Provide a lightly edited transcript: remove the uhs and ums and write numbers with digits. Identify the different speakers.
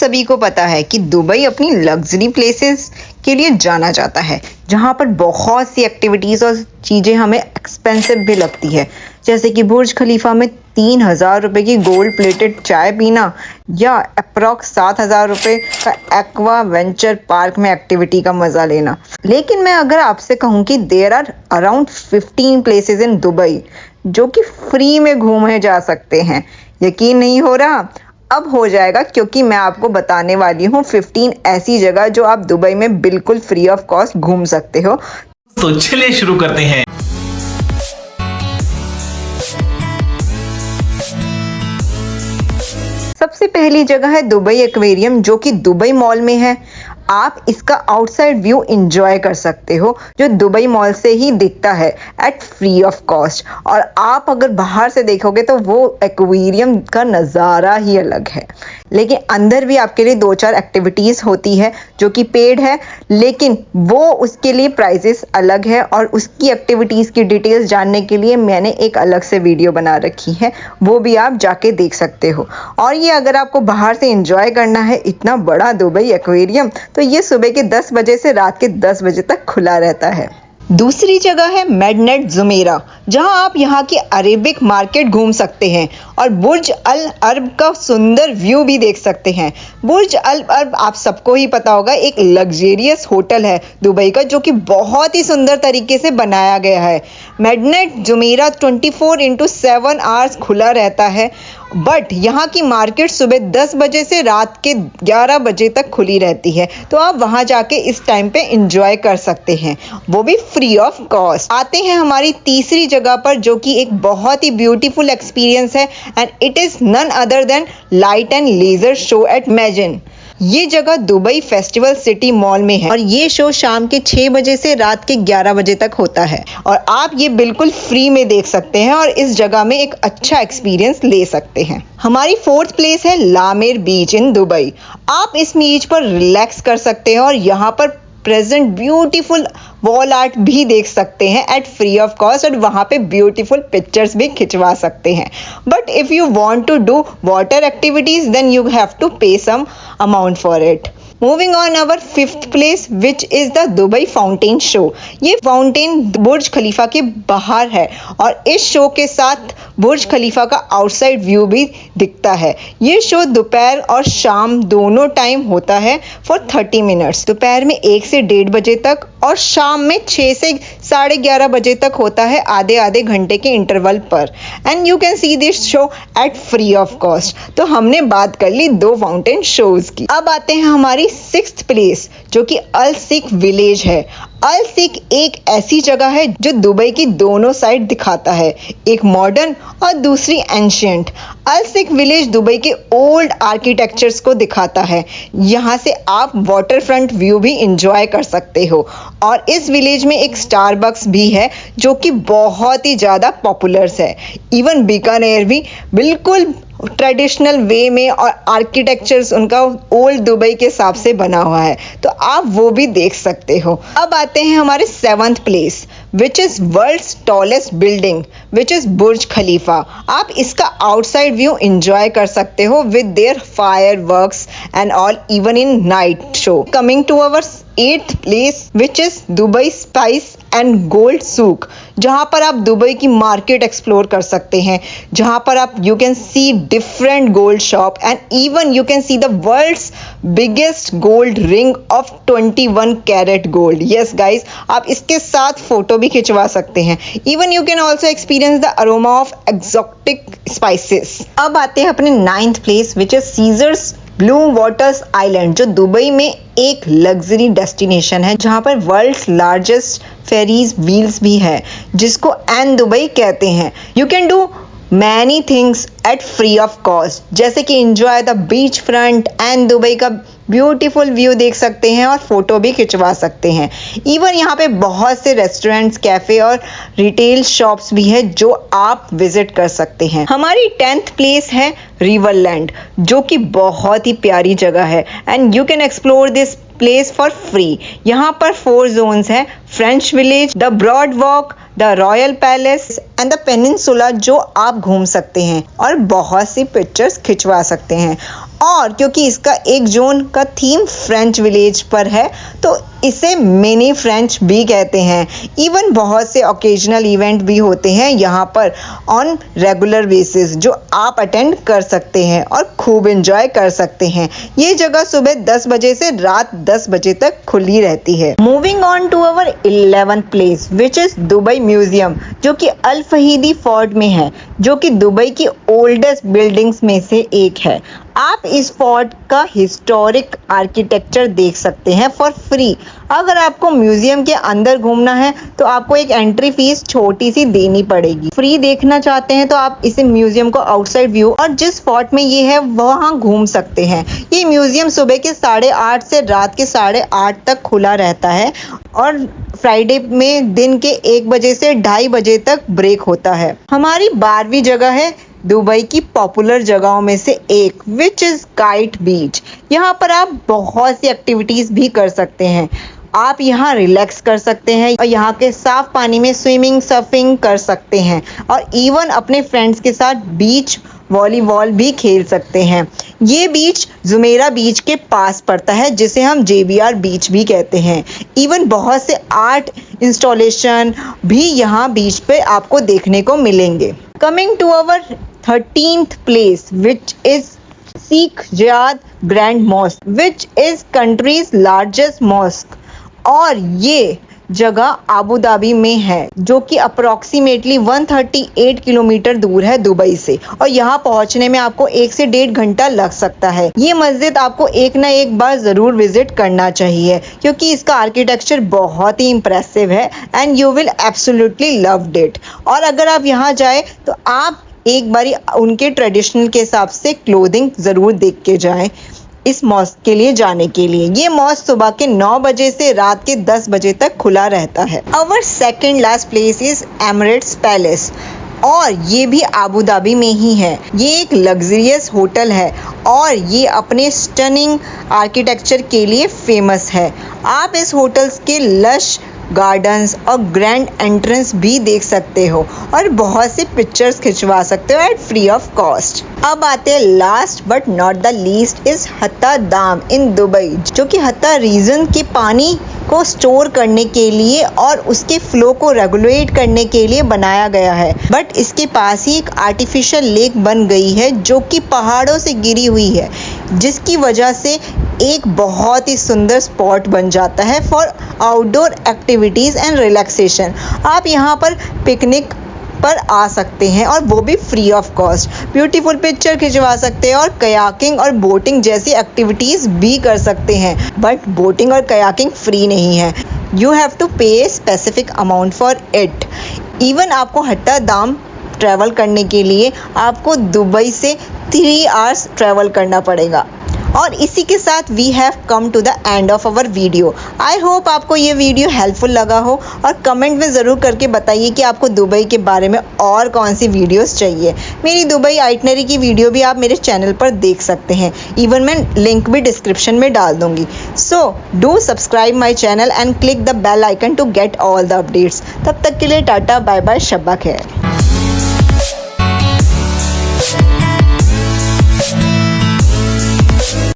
Speaker 1: सभी को पता है कि दुबई अपनी लग्जरी प्लेसेस के लिए जाना जाता है, जहाँ पर बहुत सी एक्टिविटीज़ और चीज़ें हमें एक्सपेंसिव भी लगती है, जैसे कि बुर्ज खलीफा में 3,000 रुपये की गोल्ड प्लेटेड चाय पीना या अप्रॉक्स 7,000 रुपये का एक्वा वेंचर पार्क में एक्टिविटी का मज़ा लेना। लेकिन मैं अगर आपसे कहूँ कि there are around 15 places in Dubai जो कि फ्री में घूमे जा सकते हैं, यकीन नहीं हो रहा? अब हो जाएगा, क्योंकि मैं आपको बताने वाली हूँ 15 ऐसी जगह जो आप दुबई में बिल्कुल फ्री ऑफ कॉस्ट घूम सकते हो।
Speaker 2: तो चलिए शुरू करते हैं।
Speaker 1: सबसे पहली जगह है दुबई एक्वेरियम, जो कि दुबई मॉल में है। आप इसका आउटसाइड व्यू एंजॉय कर सकते हो, जो दुबई मॉल से ही दिखता है एट फ्री ऑफ कॉस्ट। और आप अगर बाहर से देखोगे तो वो एक्वेरियम का नज़ारा ही अलग है। लेकिन अंदर भी आपके लिए 2-4 एक्टिविटीज़ होती है जो कि पेड है, लेकिन वो उसके लिए प्राइजेस अलग है। और उसकी एक्टिविटीज़ की डिटेल्स जानने के लिए मैंने एक अलग से वीडियो बना रखी है, वो भी आप जाके देख सकते हो। और ये अगर आपको बाहर से एंजॉय करना है इतना बड़ा दुबई एक्वेरियम, तो ये सुबह के 10 बजे से रात के 10 बजे तक खुला रहता है। दूसरी जगह है मेडिनेट जुमेरा, जहां आप यहां की अरेबिक मार्केट घूम सकते हैं और बुर्ज अल अरब का सुंदर व्यू भी देख सकते हैं। बुर्ज अल अरब आप सबको ही पता होगा, एक लग्जेरियस होटल है दुबई का, जो कि बहुत ही सुंदर तरीके से बनाया गया है। मेडिनेट जुमेरा 24/7 आवर्स खुला रहता है, बट यहाँ की मार्केट सुबह 10 बजे से रात के 11 बजे तक खुली रहती है, तो आप वहाँ जाके इस टाइम पे एंजॉय कर सकते हैं, वो भी फ्री ऑफ कॉस्ट। आते हैं हमारी तीसरी जगह पर, जो कि एक बहुत ही ब्यूटीफुल एक्सपीरियंस है, and it is none other than light and laser show at मैजिन। ये जगह दुबई फेस्टिवल सिटी मॉल में है और ये शो शाम के 6 बजे से रात के 11 बजे तक होता है और आप ये बिल्कुल फ्री में देख सकते हैं और इस जगह में एक अच्छा एक्सपीरियंस ले सकते हैं। हमारी 4th प्लेस है लामेर बीच इन दुबई। आप इस बीच पर रिलैक्स कर सकते हैं और यहाँ पर प्रेजेंट ब्यूटीफुल वॉल आर्ट भी देख सकते हैं एट फ्री ऑफ कॉस्ट, और वहाँ पे ब्यूटीफुल पिक्चर्स भी खिंचवा सकते हैं। But if you want to do water activities then you have to pay some amount for it. Moving on our 5th place which is the Dubai fountain show. ये fountain Burj Khalifa के बाहर है और इस show के साथ बुर्ज खलीफा का outside view भी दिखता है। ये शो दोपहर और शाम दोनों टाइम होता है फॉर 30 मिनट्स। दोपहर में 1 से 1:30 बजे तक और शाम में 6 से 11:30 बजे तक होता है, आधे आधे घंटे के इंटरवल पर। And you can see this show at free of cost. तो हमने बात कर ली 2 फाउंटेन शोज की। अब आते हैं हमारी 6th प्लेस, जो कि अल सिख विलेज है। अल सिख एक ऐसी जगह है जो दुबई की दोनों साइड दिखाता है, एक मॉडर्न और दूसरी एंशियंट। अल सिख विलेज दुबई के ओल्ड आर्किटेक्चर्स को दिखाता है। यहाँ से आप वाटर फ्रंट व्यू भी इंजॉय कर सकते हो और इस विलेज में एक स्टारबक्स भी है जो कि बहुत ही ज़्यादा पॉपुलर है। इवन बीकानेर भी बिल्कुल ट्रेडिशनल वे में और आर्किटेक्चर्स उनका ओल्ड दुबई के हिसाब से बना हुआ है, तो आप वो भी देख सकते हो। अब आते हैं हमारे 7th place which is world's tallest building which is Burj Khalifa. आप इसका आउटसाइड व्यू एंजॉय कर सकते हो with their fireworks and all, even in night show. Coming to our 8th place which is Dubai spice and gold souk, जहाँ पर आप Dubai की market explore कर सकते हैं, जहाँ पर आप you can see different gold shop and even you can see the world's biggest gold ring of 21 carat gold. Yes guys, आप इसके साथ फोटो भी खिंचवा सकते हैं। Even you can also experience the aroma of exotic spices. अब आते हैं अपने 9th place which is Caesars Bluewaters island, जो दुबई में एक लग्जरी डेस्टिनेशन है, जहाँ पर वर्ल्ड्स लार्जेस्ट फेरीज व्हील्स भी है, जिसको एन दुबई कहते हैं। You can do many things at free of cost, जैसे कि enjoy the beach front end Dubai का ब्यूटीफुल व्यू देख सकते हैं और फोटो भी खिंचवा सकते हैं। इवन यहाँ पे बहुत से रेस्टोरेंट्स, कैफ़े और रिटेल शॉप्स भी है जो आप विजिट कर सकते हैं। हमारी 10th प्लेस है रिवरलैंड, जो कि बहुत ही प्यारी जगह है and you can explore this place for free. यहाँ पर 4 जोन्स हैं: French village, the broad walk, the royal palace and the peninsula जो आप घूम सकते हैं और बहुत सी पिक्चर्स खिंचवा सकते हैं। और क्योंकि इसका एक जोन का थीम फ्रेंच विलेज पर है तो इसे मिनी फ्रेंच भी कहते हैं। इवन बहुत से ओकेजनल इवेंट भी होते हैं यहाँ पर ऑन रेगुलर बेसिस जो आप अटेंड कर सकते हैं और खूब एंजॉय कर सकते हैं। ये जगह सुबह 10 बजे से रात 10 बजे तक खुली रहती है। Moving on to our 11th place which is Dubai museum जो कि अल फहीदी फोर्ट में है, जो कि दुबई की ओल्डेस्ट बिल्डिंग्स में से एक है। आप इस फोर्ट का हिस्टोरिक आर्किटेक्चर देख सकते हैं फॉर फ्री। अगर आपको म्यूजियम के अंदर घूमना है तो आपको एक एंट्री फीस छोटी सी देनी पड़ेगी। फ्री देखना चाहते हैं तो आप इसे म्यूजियम को आउटसाइड व्यू और जिस फोर्ट में ये है वहाँ घूम सकते हैं। ये म्यूजियम सुबह के 8:30 से रात के 8:30 तक खुला रहता है और फ्राइडे में दिन के 1 बजे से 2:30 बजे तक ब्रेक होता है। हमारी 12वीं जगह है दुबई की पॉपुलर जगहों में से एक विच इज़ काइट बीच। यहाँ पर आप बहुत सी एक्टिविटीज़ भी कर सकते हैं। आप यहाँ रिलैक्स कर सकते हैं और यहाँ के साफ पानी में स्विमिंग सर्फिंग कर सकते हैं और इवन अपने फ्रेंड्स के साथ बीच वॉलीबॉल भी खेल सकते हैं। ये बीच जुमेरा बीच के पास पड़ता है जिसे हम JBR बीच भी कहते हैं। इवन बहुत से आर्ट इंस्टॉलेशन भी यहाँ बीच पे आपको देखने को मिलेंगे। Coming to our 13th place which is Sheikh Zayed grand mosque which is country's largest mosque और ये जगह आबू धाबी में है जो कि अप्रोक्सीमेटली 138 किलोमीटर दूर है दुबई से और यहाँ पहुँचने में आपको 1 से 1.5 घंटा लग सकता है। ये मस्जिद आपको एक ना एक बार ज़रूर विजिट करना चाहिए क्योंकि इसका आर्किटेक्चर बहुत ही इम्प्रेसिव है and you will absolutely loved it. और अगर आप यहाँ जाए तो आप एक बारी उनके ट्रेडिशनल के हिसाब से क्लोथिंग ज़रूर देख के जाएं इस मॉस्क के लिए जाने के लिए। ये मॉस्क सुबह के 9 बजे से रात के 10 बजे तक खुला रहता है। Our second last place is Emirates palace और ये भी आबू धाबी में ही है। ये एक लग्जरियस होटल है और ये अपने स्टनिंग आर्किटेक्चर के लिए फेमस है। आप इस होटल्स के लश गार्डन्स और ग्रैंड एंट्रेंस भी देख सकते हो और बहुत सी पिक्चर्स खिंचवा सकते हो एट फ्री ऑफ कॉस्ट। अब आते हैं last but not the least is हत्ता दाम इन दुबई जो कि हत्ता रीजन के पानी को स्टोर करने के लिए और उसके फ्लो को रेगुलेट करने के लिए बनाया गया है। बट इसके पास ही एक आर्टिफिशियल लेक बन गई है जो कि पहाड़ों से गिरी हुई है जिसकी वजह से एक बहुत ही सुंदर स्पॉट बन जाता है for outdoor activities and relaxation. आप यहाँ पर पिकनिक पर आ सकते हैं और वो भी free of cost. Beautiful picture खिंचवा सकते हैं और कयाकिंग और बोटिंग जैसी एक्टिविटीज़ भी कर सकते हैं। बट बोटिंग और कयाकिंग फ्री नहीं है, यू हैव टू पे specific amount for it. Even आपको हत्ता दाम ट्रैवल करने के लिए आपको दुबई से 3 आवर्स ट्रैवल करना पड़ेगा। और इसी के साथ we have come to the end of our video. I hope आपको ये वीडियो हेल्पफुल लगा हो और कमेंट में ज़रूर करके बताइए कि आपको दुबई के बारे में और कौन सी वीडियोस चाहिए। मेरी दुबई आइटनरी की वीडियो भी आप मेरे चैनल पर देख सकते हैं, इवन मैं लिंक भी डिस्क्रिप्शन में डाल दूँगी। So do subscribe my channel and click the bell icon to get all the updates. तब तक के लिए टाटा बाय बाय, शब्बा खैर।